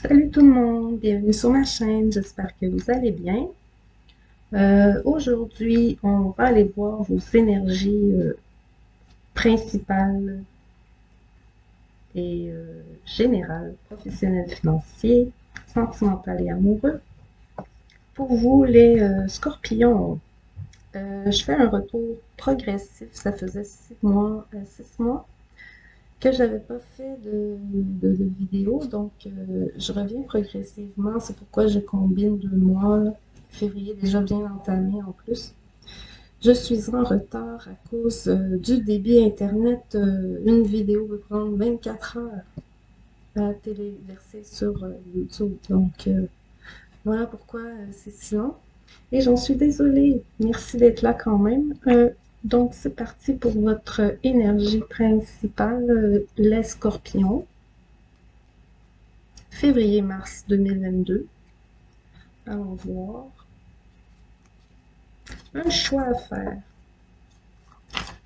Salut tout le monde, bienvenue sur ma chaîne, j'espère que vous allez bien. Aujourd'hui, on va aller voir vos énergies principales et générales, professionnelles, financiers, sentimentales et amoureux. Pour vous, les scorpions, je fais un retour progressif, ça faisait 6 mois que j'avais pas fait de vidéo, donc je reviens progressivement. C'est pourquoi je combine 2 mois, février déjà bien entamé en plus. Je suis en retard à cause du débit Internet. Une vidéo peut prendre 24 heures à téléverser sur YouTube. Donc voilà pourquoi c'est si long. Et j'en suis désolée. Merci d'être là quand même. Donc c'est parti pour votre énergie principale, les scorpions. Février-mars 2022. Allons voir. Un choix à faire.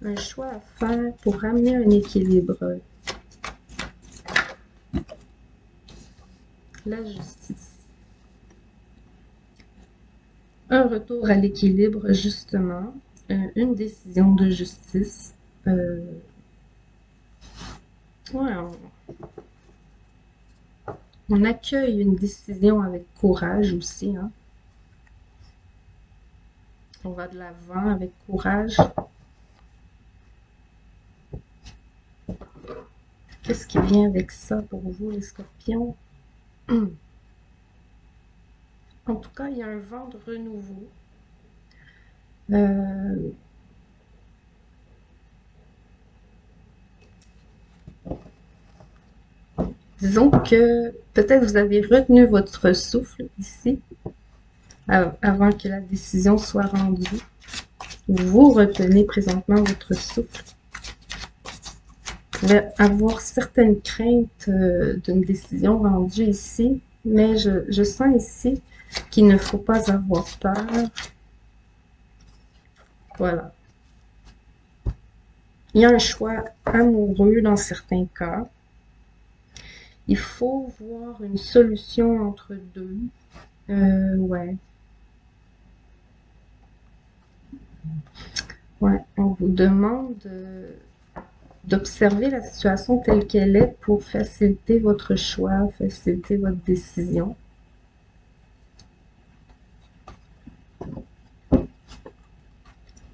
Un choix à faire pour ramener un équilibre. La justice. Un retour à l'équilibre, justement. Une décision de justice. Ouais, on accueille une décision avec courage aussi. Hein. On va de l'avant avec courage. Qu'est-ce qui vient avec ça pour vous, les scorpions? En tout cas, il y a un vent de renouveau. Disons que peut-être vous avez retenu votre souffle ici avant que la décision soit rendue. Vous retenez présentement votre souffle. Vous pouvez avoir certaines craintes d'une décision rendue ici, mais je sens ici qu'il ne faut pas avoir peur. Voilà. Il y a un choix amoureux dans certains cas. Il faut voir une solution entre deux. Ouais. Ouais. On vous demande d'observer la situation telle qu'elle est pour faciliter votre choix, faciliter votre décision.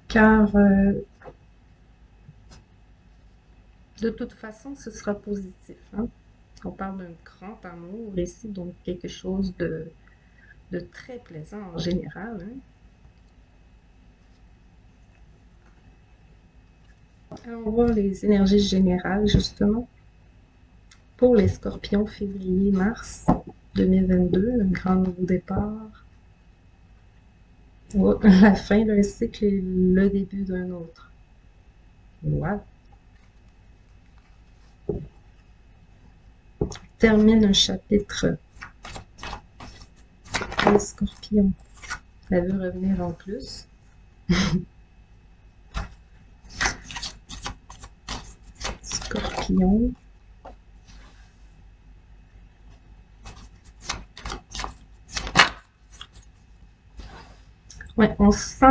Car de toute façon, ce sera positif. Hein? On parle d'un grand amour ici, donc quelque chose de très plaisant en général. Hein? Alors, on va voir les énergies générales, justement. Pour les scorpions, février-mars 2022, un grand nouveau départ. Oh, la fin d'un cycle et le début d'un autre. Wow. Termine un chapitre. Les scorpions. Ça veut revenir en plus. Scorpion. Ouais, on sent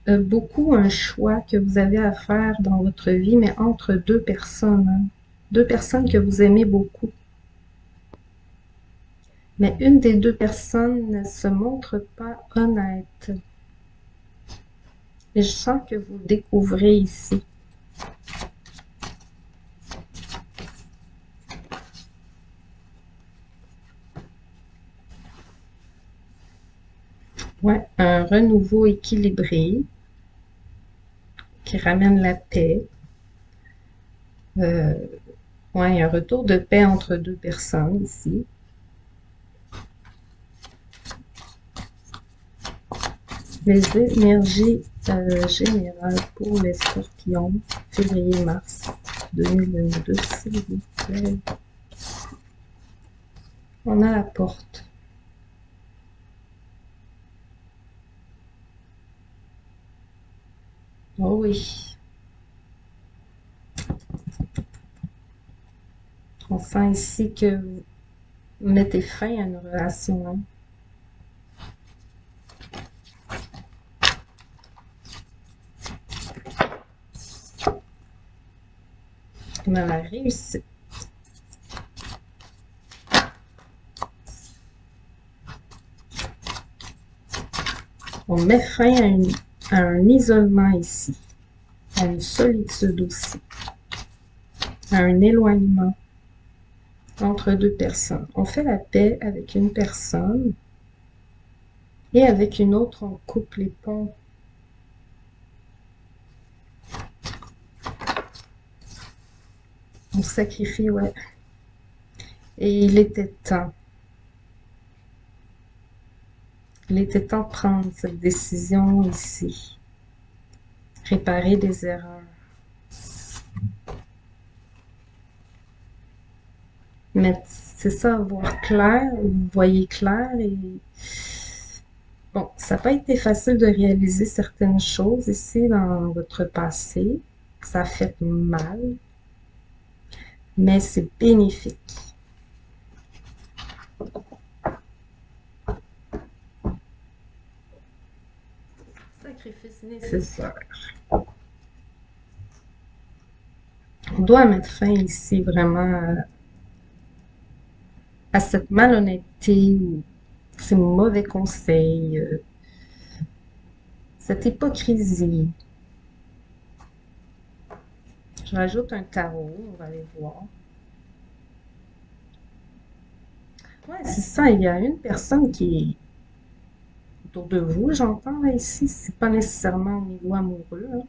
beaucoup un choix que vous avez à faire dans votre vie, mais entre deux personnes. Hein. Deux personnes que vous aimez beaucoup. Mais une des deux personnes ne se montre pas honnête. Et je sens que vous le découvrez ici. Ouais, un renouveau équilibré qui ramène la paix. Ouais, un retour de paix entre deux personnes ici. Les énergies générales pour les scorpions, février-mars 2022, s'il vous plaît. On a la porte. Oh oui. On sent ici que mettez fin à une relation, hein. Dans la réussite. On met fin à un isolement ici, à une solitude aussi, à un éloignement entre deux personnes. On fait la paix avec une personne et avec une autre, on coupe les ponts. On sacrifie, ouais. Et il était temps. Il était temps de prendre cette décision ici. Réparer des erreurs. Mais c'est ça, voir clair, vous voyez clair et bon, ça n'a pas été facile de réaliser certaines choses ici dans votre passé. Ça a fait mal, mais c'est bénéfique. Sacrifice nécessaire. On doit mettre fin ici vraiment à cette malhonnêteté ou ces mauvais conseils, cette hypocrisie. Je rajoute un tarot, on va aller voir. Ouais, c'est ça, il y a une personne qui est autour de vous, j'entends là ici, c'est pas nécessairement au niveau amoureux, hein,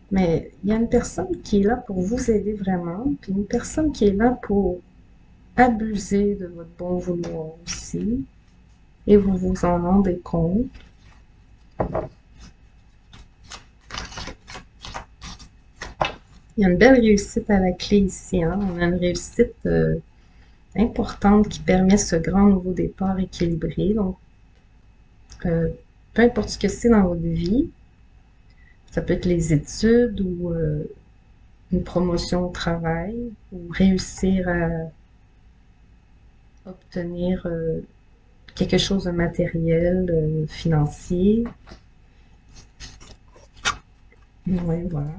mais il y a une personne qui est là pour vous aider vraiment, puis une personne qui est là pour abuser de votre bon vouloir aussi, et vous vous en rendez compte. Il y a une belle réussite à la clé ici, hein. On a une réussite importante qui permet ce grand nouveau départ équilibré. Donc, peu importe ce que c'est dans votre vie, ça peut être les études ou une promotion au travail, ou réussir à obtenir quelque chose de matériel, financier. Oui, voilà.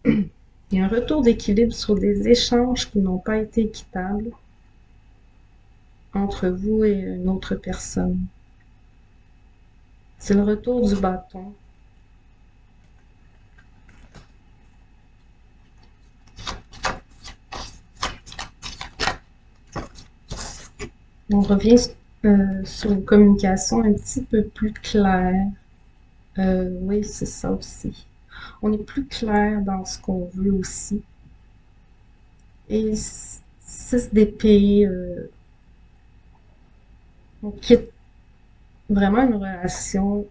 Il y a un retour d'équilibre sur des échanges qui n'ont pas été équitables entre vous et une autre personne. C'est le retour du bâton. On revient sur une communication un petit peu plus claire. Oui, c'est ça aussi. On est plus clair dans ce qu'on veut aussi. Et 6 d'épée, on quitte vraiment une relation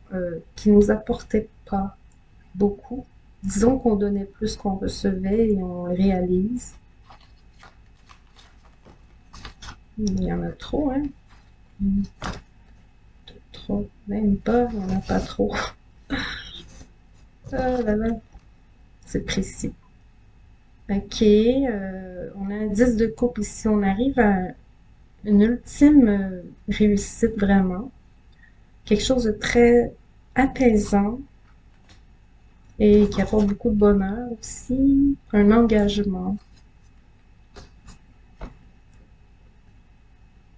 qui nous apportait pas beaucoup. Disons qu'on donnait plus qu'on recevait et on le réalise. Il y en a trop, hein? Trop, même pas, il n'y en a pas trop. Ah là là, c'est précis. Ok, on a un 10 de coupe ici. On arrive à une ultime réussite vraiment. Quelque chose de très apaisant et qui apporte beaucoup de bonheur aussi. Un engagement.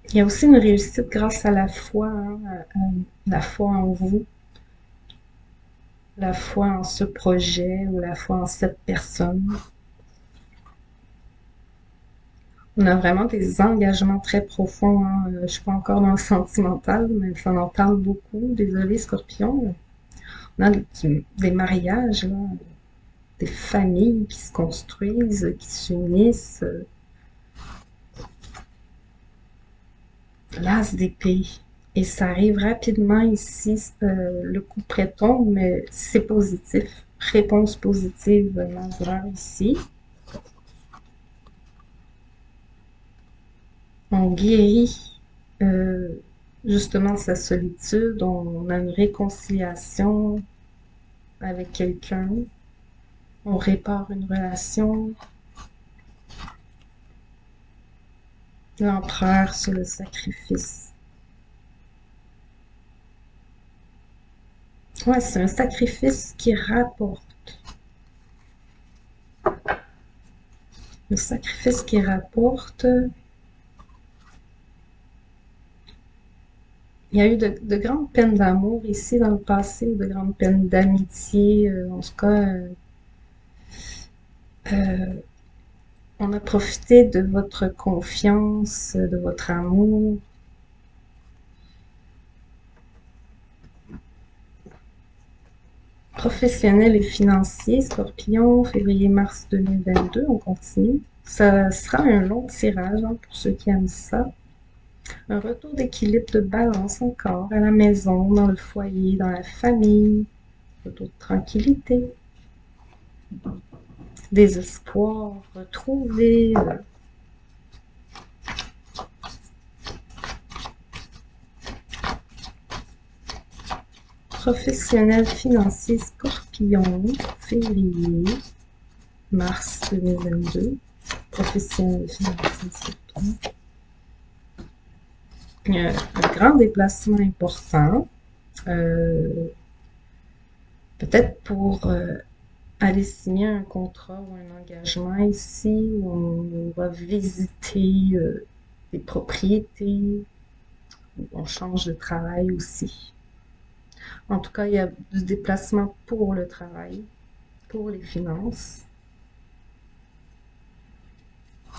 Il y a aussi une réussite grâce à la foi, hein, la foi en vous, la foi en ce projet ou la foi en cette personne. On a vraiment des engagements très profonds, hein. Je suis pas encore dans le sentimental, mais ça en parle beaucoup. Désolée, Scorpion. On a des mariages, là, des familles qui se construisent, qui s'unissent. L'as d'épée. Et ça arrive rapidement ici, le coup près tombe, mais c'est positif. Réponse positive majeure ici. On guérit justement de sa solitude, on a une réconciliation avec quelqu'un, on répare une relation. L'empereur sur le sacrifice. Ouais, c'est un sacrifice qui rapporte. Le sacrifice qui rapporte. Il y a eu de grandes peines d'amour ici dans le passé, de grandes peines d'amitié. En tout cas, on a profité de votre confiance, de votre amour. Professionnel et financier, Scorpion, février-mars 2022, on continue. Ça sera un long tirage hein, pour ceux qui aiment ça. Un retour d'équilibre, de balance encore à la maison, dans le foyer, dans la famille. Retour de tranquillité. Des espoirs retrouvés. Professionnel financier Scorpion, février, mars 2022. Professionnel financier Scorpion. Un grand déplacement important. Peut-être pour aller signer un contrat ou un engagement ici, où on va visiter des propriétés, où on change de travail aussi. En tout cas, il y a du déplacement pour le travail, pour les finances.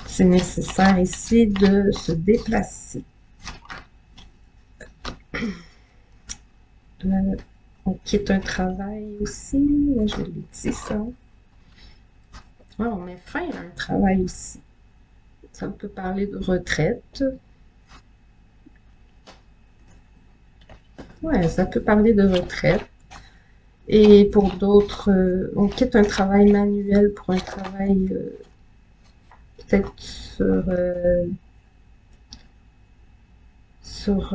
C'est nécessaire ici de se déplacer. On quitte un travail aussi. Là, je l'ai dit ça. Ouais, on met fin à un travail aussi. Ça peut parler de retraite. Ouais, ça peut parler de retraite. Et pour d'autres, on quitte un travail manuel pour un travail peut-être sur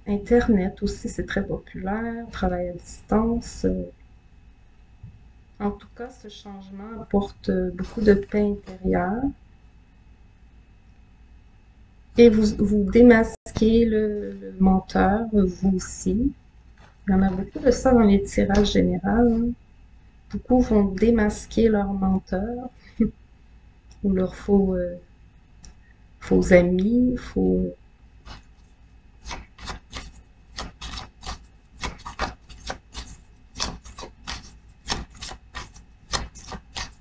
Internet aussi, c'est très populaire, travail à distance. En tout cas, ce changement apporte beaucoup de paix intérieure. Et vous démasquez le menteur, vous aussi. Il y en a beaucoup de ça dans les tirages généraux. Hein. Beaucoup vont démasquer leur menteur ou leurs faux amis, faux.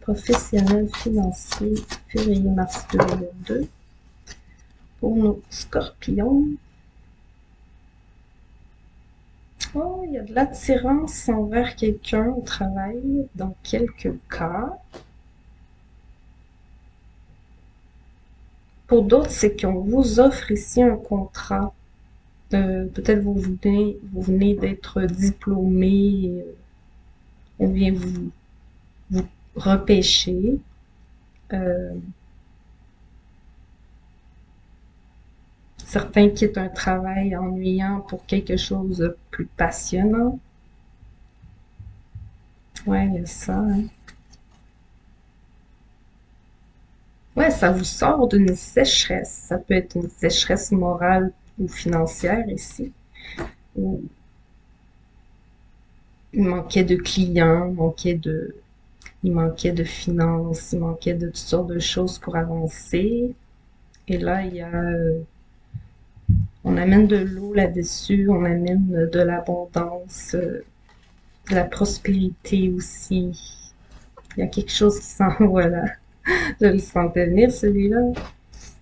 Professionnel financier, février-mars 2022. Pour nos scorpions. Oh, il y a de l'attirance envers quelqu'un au travail, dans quelques cas. Pour d'autres, c'est qu'on vous offre ici un contrat. Peut-être vous venez d'être diplômé, et, on vient vous repêcher. Euh, Certains quittent un travail ennuyant pour quelque chose de plus passionnant. Ouais, il y a ça. Hein. Ouais, ça vous sort d'une sécheresse. Ça peut être une sécheresse morale ou financière ici. Où il manquait de clients, il manquait de finances, il manquait de toutes sortes de choses pour avancer. Et là, on amène de l'eau là-dessus, on amène de l'abondance, de la prospérité aussi. Il y a quelque chose qui sent, voilà, je le sentais venir celui-là.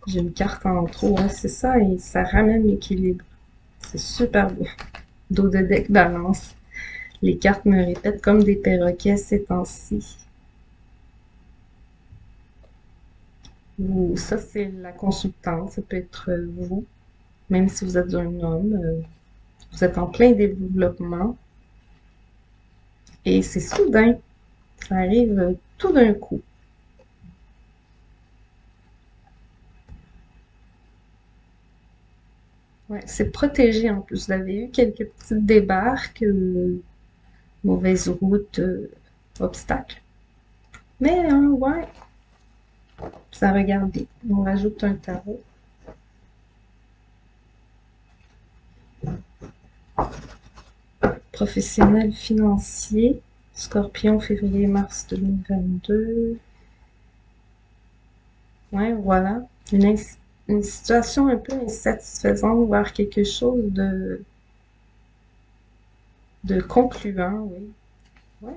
J'ai une carte en trop, hein, c'est ça, et ça ramène l'équilibre. C'est super beau. Dos de deck balance. Les cartes me répètent comme des perroquets ces temps-ci. Ou ça, c'est la consultante, ça peut être vous, même si vous êtes un homme, vous êtes en plein développement et c'est soudain, ça arrive tout d'un coup. Ouais, c'est protégé en plus. Vous avez eu quelques petites débarques, mauvaises routes, obstacles. Mais ouais, ça regarde bien. On rajoute un tarot. Professionnel financier, Scorpion, février-mars 2022. Ouais, voilà. Une situation un peu insatisfaisante, voire quelque chose de concluant, oui. Ouais.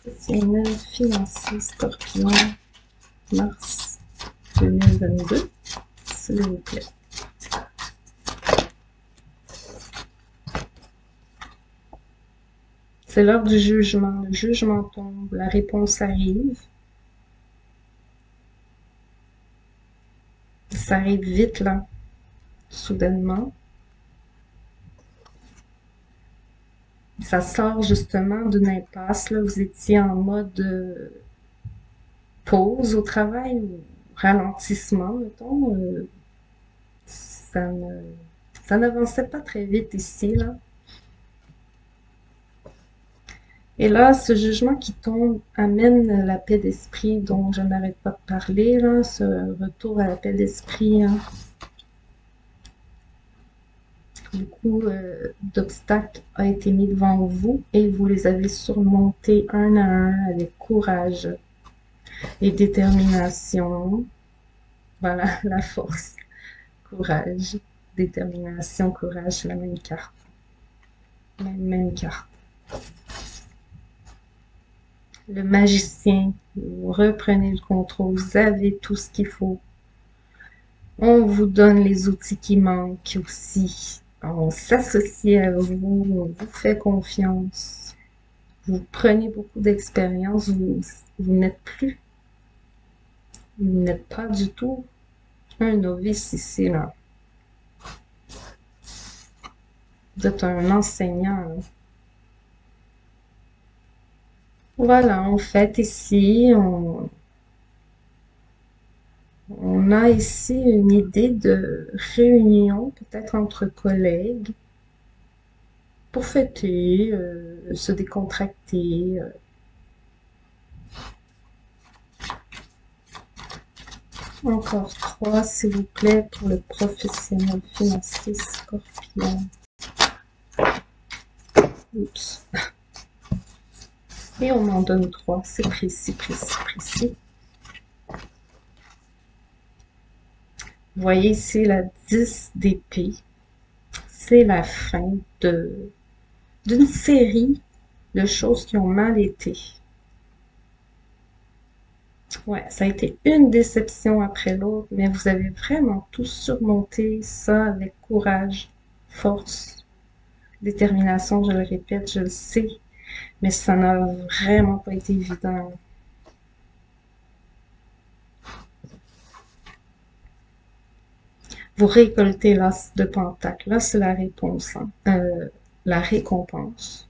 Professionnel financier, Scorpion, mars 2022, s'il vous plaît. C'est l'heure du jugement. Le jugement tombe, la réponse arrive. Ça arrive vite, là, soudainement. Ça sort justement d'une impasse, là. Vous étiez en mode pause au travail ou ralentissement, mettons. Ça ne, ça n'avançait pas très vite ici, là. Et là, ce jugement qui tombe amène la paix d'esprit dont je n'arrête pas de parler, là, ce retour à la paix d'esprit, hein. Beaucoup d'obstacles ont été mis devant vous et vous les avez surmontés un à un avec courage et détermination. Voilà, la force, courage, détermination, courage, la même carte. Même carte. Le magicien, vous reprenez le contrôle, vous avez tout ce qu'il faut. On vous donne les outils qui manquent aussi. On s'associe à vous, on vous fait confiance. Vous prenez beaucoup d'expérience, vous n'êtes plus, vous n'êtes pas du tout un novice ici, là. Vous êtes un enseignant. Voilà, en fait, ici, on a ici une idée de réunion, peut-être entre collègues, pour fêter, se décontracter. Encore 3, s'il vous plaît, pour le professionnel financier Scorpion. Oups. Et on en donne 3, c'est précis, précis, précis. Vous voyez ici la 10 d'épée. C'est la fin d'une série de choses qui ont mal été. Ouais, ça a été une déception après l'autre, mais vous avez vraiment tout surmonté ça avec courage, force, détermination, je le répète, je le sais, mais ça n'a vraiment pas été évident. Vous récoltez l'as de pentacle, là c'est la réponse, hein. La récompense,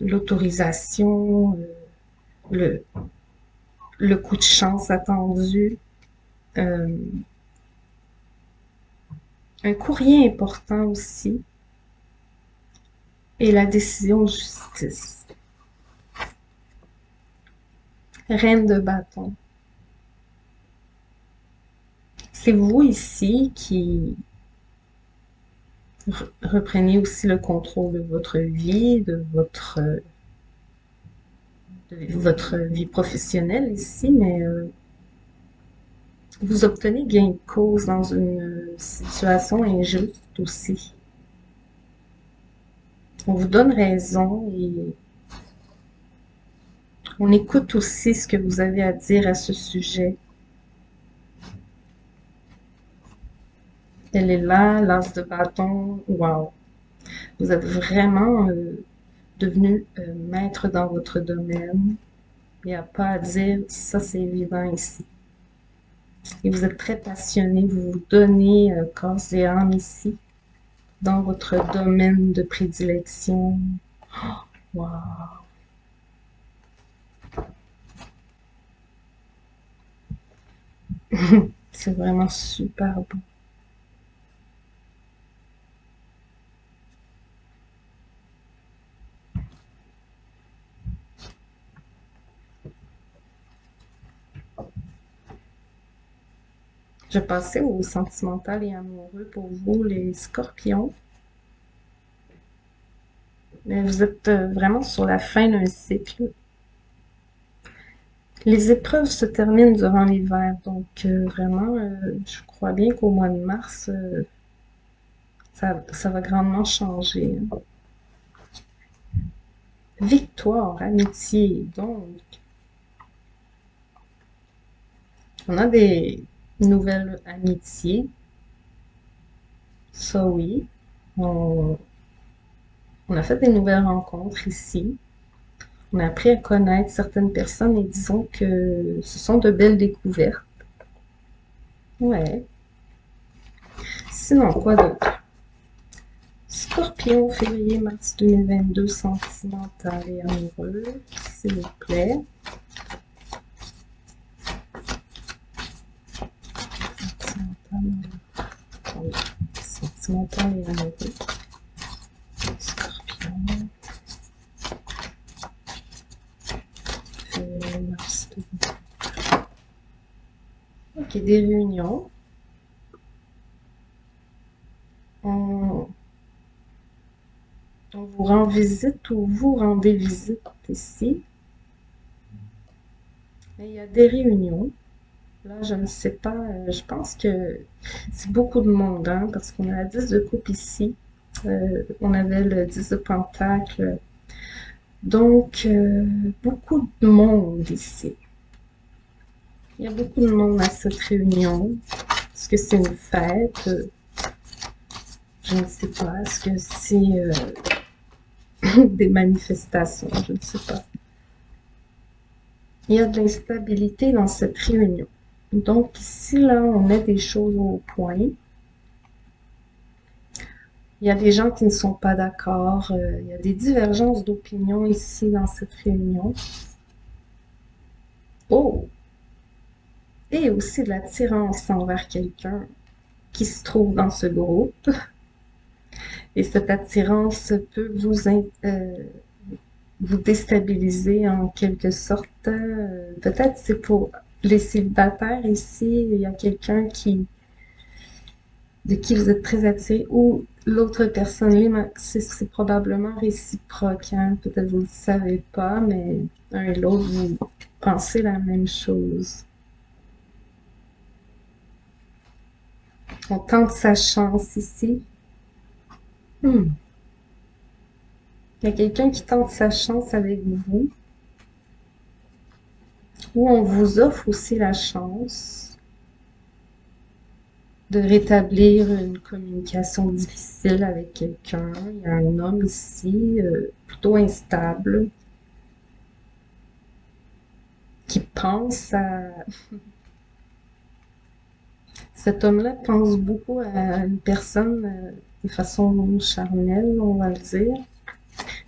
l'autorisation, le, le coup de chance attendu, euh, un courrier important aussi, et la décision de justice. Reine de bâton. C'est vous ici qui reprenez aussi le contrôle de votre vie, de votre vie professionnelle ici, mais vous obtenez gain de cause dans une situation injuste aussi. On vous donne raison et on écoute aussi ce que vous avez à dire à ce sujet. Elle est là, l'as de bâton, wow. Vous êtes vraiment devenu maître dans votre domaine. Il n'y a pas à dire, ça c'est évident ici. Et vous êtes très passionné, vous vous donnez corps et âme ici, dans votre domaine de prédilection. Wow. C'est vraiment super beau. Je vais passer au sentimental et amoureux pour vous, les scorpions. Mais vous êtes vraiment sur la fin d'un cycle. Les épreuves se terminent durant l'hiver, donc vraiment, je crois bien qu'au mois de mars, ça va grandement changer, hein. Victoire, amitié, donc on a des nouvelles amitiés, ça oui. On, on a fait des nouvelles rencontres ici. On a appris à connaître certaines personnes et disons que ce sont de belles découvertes. Ouais. Sinon, quoi d'autre? Scorpion, février-mars 2022, sentimental et amoureux, s'il vous plaît. Sentimental et amoureux. Scorpion, février-mars 2022. Ok, des réunions. On vous rend visite ou vous rendez visite ici. Mais il y a des réunions. Là, je ne sais pas. Je pense que c'est beaucoup de monde, hein, parce qu'on a la 10 de coupe ici. On avait le 10 de pentacle. Donc, beaucoup de monde ici. Il y a beaucoup de monde à cette réunion. Est-ce que c'est une fête? Je ne sais pas. Est-ce que c'est des manifestations? Je ne sais pas. Il y a de l'instabilité dans cette réunion. Donc ici, là, on met des choses au point. Il y a des gens qui ne sont pas d'accord. Il y a des divergences d'opinion ici dans cette réunion. Oh! Et aussi de l'attirance envers quelqu'un qui se trouve dans ce groupe. Et cette attirance peut vous déstabiliser en quelque sorte. Peut-être c'est pour les célibataires ici, il y a quelqu'un de qui vous êtes très attiré ou l'autre personne, c'est probablement réciproque, hein. Peut-être vous ne le savez pas, mais un et l'autre, vous pensez la même chose. On tente sa chance ici. Hmm. Il y a quelqu'un qui tente sa chance avec vous, ou on vous offre aussi la chance de rétablir une communication difficile avec quelqu'un. Il y a un homme ici, plutôt instable, qui pense à... Cet homme-là pense beaucoup à une personne de façon charnelle, on va le dire,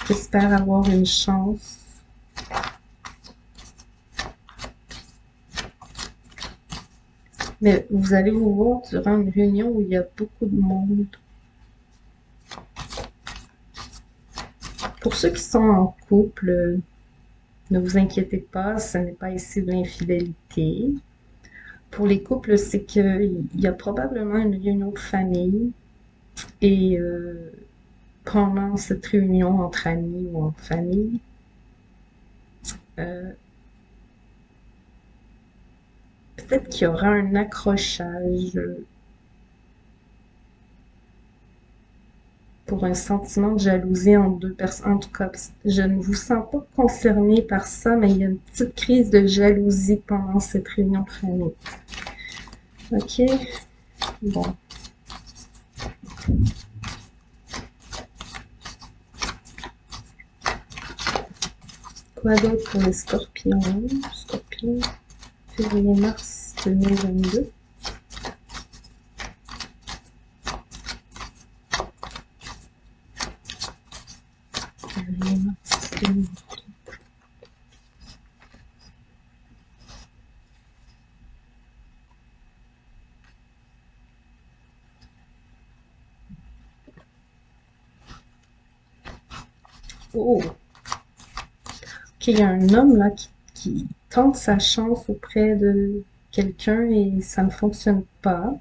qui espère avoir une chance. Mais vous allez vous voir durant une réunion où il y a beaucoup de monde. Pour ceux qui sont en couple, ne vous inquiétez pas, ce n'est pas ici de l'infidélité. Pour les couples, c'est qu'il y a probablement une réunion de famille et pendant cette réunion entre amis ou en famille, euh, peut-être qu'il y aura un accrochage pour un sentiment de jalousie entre deux personnes. En tout cas, je ne vous sens pas concerné par ça, mais il y a une petite crise de jalousie pendant cette réunion de famille. Ok? Bon. Quoi d'autre pour les scorpions? Scorpions, février-mars 2022. Février-mars 2022. Oh! Ok, il y a un homme là qui tente sa chance auprès de quelqu'un et ça ne fonctionne pas.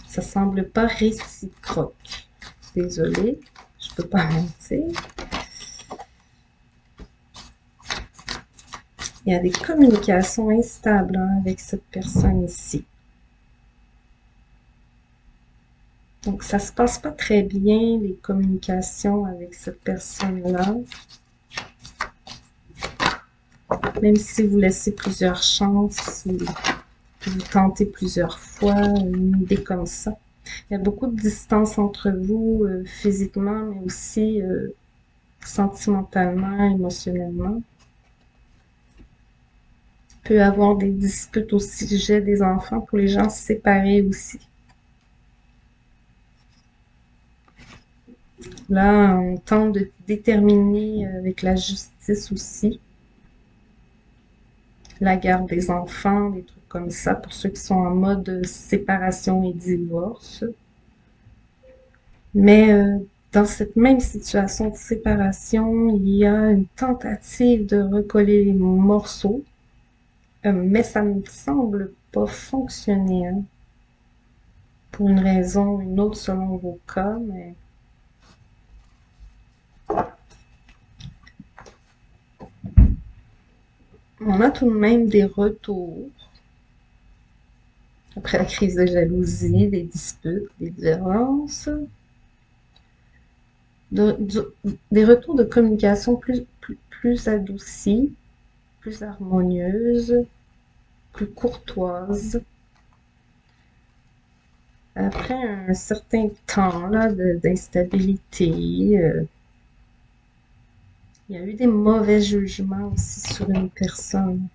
Ça semble pas réciproque. Désolée, je peux pas mentir. Il y a des communications instables avec cette personne ici. Donc, ça se passe pas très bien, les communications avec cette personne-là. Même si vous laissez plusieurs chances, ou vous tentez plusieurs fois, une idée comme ça. Il y a beaucoup de distance entre vous, physiquement, mais aussi sentimentalement, émotionnellement. Il peut y avoir des disputes au sujet des enfants pour les gens séparés aussi. Là, on tente de déterminer avec la justice aussi la garde des enfants, des trucs comme ça, pour ceux qui sont en mode séparation et divorce. Mais dans cette même situation de séparation, il y a une tentative de recoller les morceaux, mais ça ne semble pas fonctionner, hein, pour une raison ou une autre selon vos cas, mais on a tout de même des retours après la crise de jalousie, des disputes, des violences, des retours de communication plus adoucis, plus harmonieuses, plus courtoises. Après un certain temps là d'instabilité, il y a eu des mauvais jugements aussi sur une personne.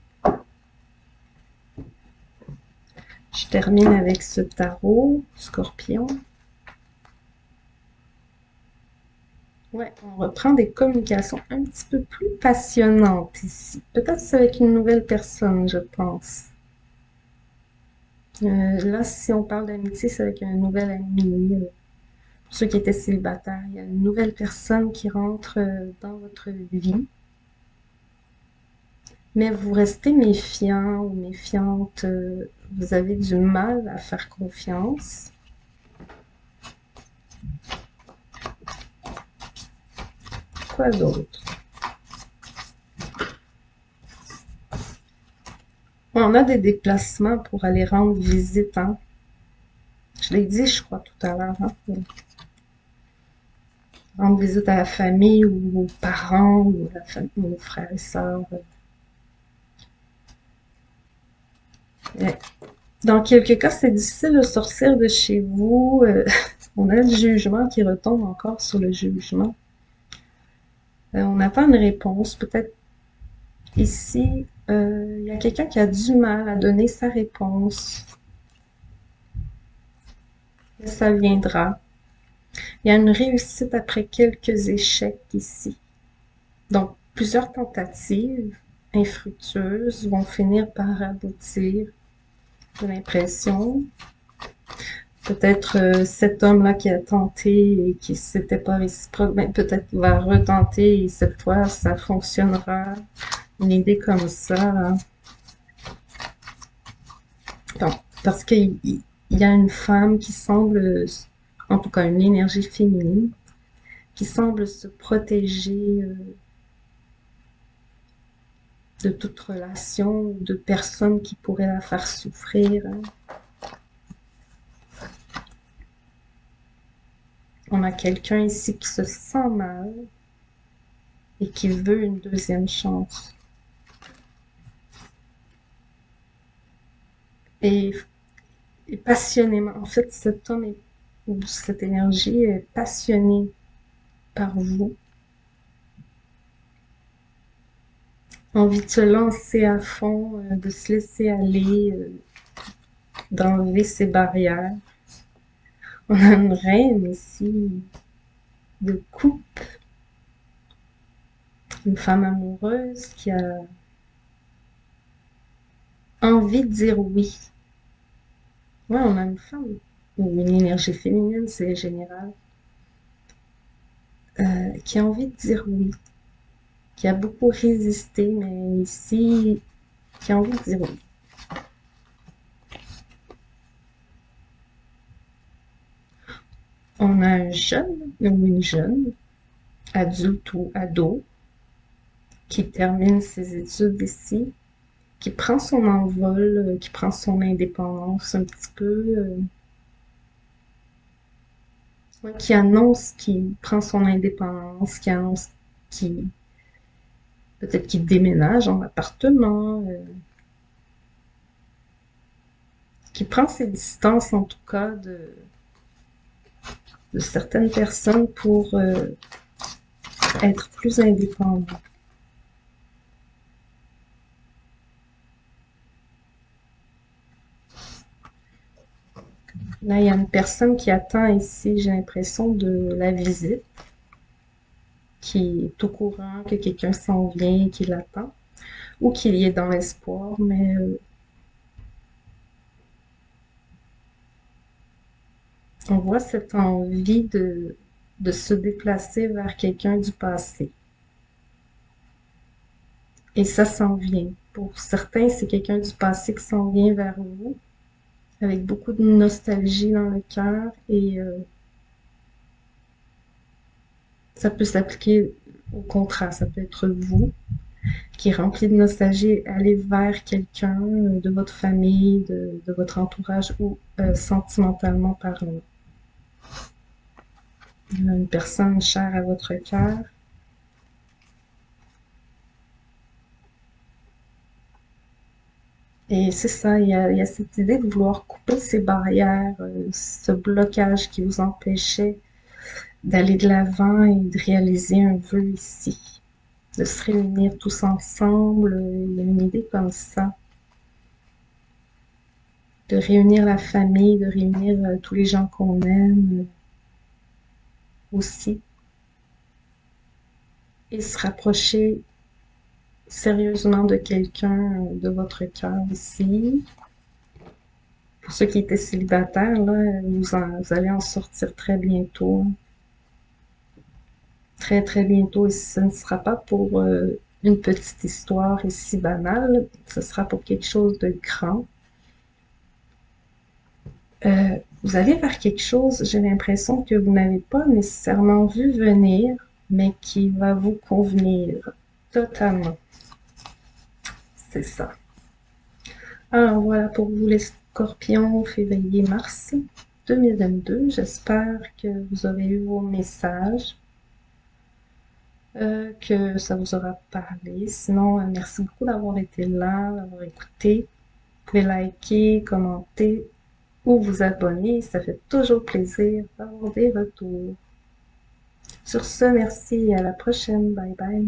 Je termine avec ce tarot, Scorpion. Ouais, on reprend des communications un petit peu plus passionnantes ici. Peut-être c'est avec une nouvelle personne, je pense. Là, si on parle d'amitié, c'est avec un nouvel ami. Pour ceux qui étaient célibataires, il y a une nouvelle personne qui rentre dans votre vie. Mais vous restez méfiant ou méfiante. Vous avez du mal à faire confiance. Quoi d'autre? On a des déplacements pour aller rendre visite, hein. Je l'ai dit, je crois, tout à l'heure, hein. Rendre visite à la famille ou aux parents ou à la famille, aux frères et sœurs. Dans quelques cas, c'est difficile de sortir de chez vous. On a le jugement qui retombe encore sur le jugement. On attend une réponse. Peut-être ici, il y a quelqu'un qui a du mal à donner sa réponse. Mais ça viendra. Il y a une réussite après quelques échecs ici. Donc, plusieurs tentatives infructueuses vont finir par aboutir, j'ai l'impression. Peut-être cet homme-là qui a tenté et qui s'était pas réciproque, ben, peut-être va retenter et cette fois, ça fonctionnera. Une idée comme ça, hein. Bon, parce qu'il y a une femme qui semble, en tout cas une énergie féminine, qui semble se protéger de toute relation, de personnes qui pourraient la faire souffrir, hein. On a quelqu'un ici qui se sent mal et qui veut une deuxième chance. Et, et passionnément, en fait, cet homme ou cette énergie est passionnée par vous. Envie de se lancer à fond, de se laisser aller, d'enlever ses barrières. On a une reine ici de coupe, une femme amoureuse qui a envie de dire oui. Ouais, on a une femme, ou une énergie féminine, c'est général, qui a envie de dire oui, qui a beaucoup résisté, mais ici, qui a envie de dire oui. On a un jeune ou une jeune, adulte ou ado, qui termine ses études ici, qui prend son envol, qui prend son indépendance un petit peu, ouais, qui annonce qu'il prend son indépendance, qui annonce qu'il peut-être qu'il déménage en appartement, qui prend ses distances en tout cas de certaines personnes pour être plus indépendant. Là, il y a une personne qui attend ici, j'ai l'impression, de la visite, qui est au courant que quelqu'un s'en vient, qui l'attend, ou qu'il y est dans l'espoir, mais on voit cette envie de se déplacer vers quelqu'un du passé. Et ça s'en vient. Pour certains, c'est quelqu'un du passé qui s'en vient vers vous, avec beaucoup de nostalgie dans le cœur, et ça peut s'appliquer au contraire. Ça peut être vous qui est rempli de nostalgie, aller vers quelqu'un de votre famille, de votre entourage ou sentimentalement parlant. Une personne chère à votre cœur. Et c'est ça, il y a cette idée de vouloir couper ces barrières, ce blocage qui vous empêchait d'aller de l'avant et de réaliser un vœu ici, de se réunir tous ensemble. Il y a une idée comme ça, de réunir la famille, de réunir tous les gens qu'on aime aussi, et se rapprocher sérieusement de quelqu'un de votre cœur ici. Pour ceux qui étaient célibataires, là, vous allez en sortir très bientôt. Très, très bientôt. Et ce ne sera pas pour une petite histoire ici banale. Ce sera pour quelque chose de grand. Vous allez vers quelque chose, j'ai l'impression que vous n'avez pas nécessairement vu venir, mais qui va vous convenir totalement. C'est ça. Alors voilà pour vous les scorpions, février-mars 2022. J'espère que vous aurez eu vos messages, que ça vous aura parlé. Sinon, merci beaucoup d'avoir été là, d'avoir écouté. Vous pouvez liker, commenter ou vous abonner. Ça fait toujours plaisir d'avoir des retours. Sur ce, merci et à la prochaine. Bye bye.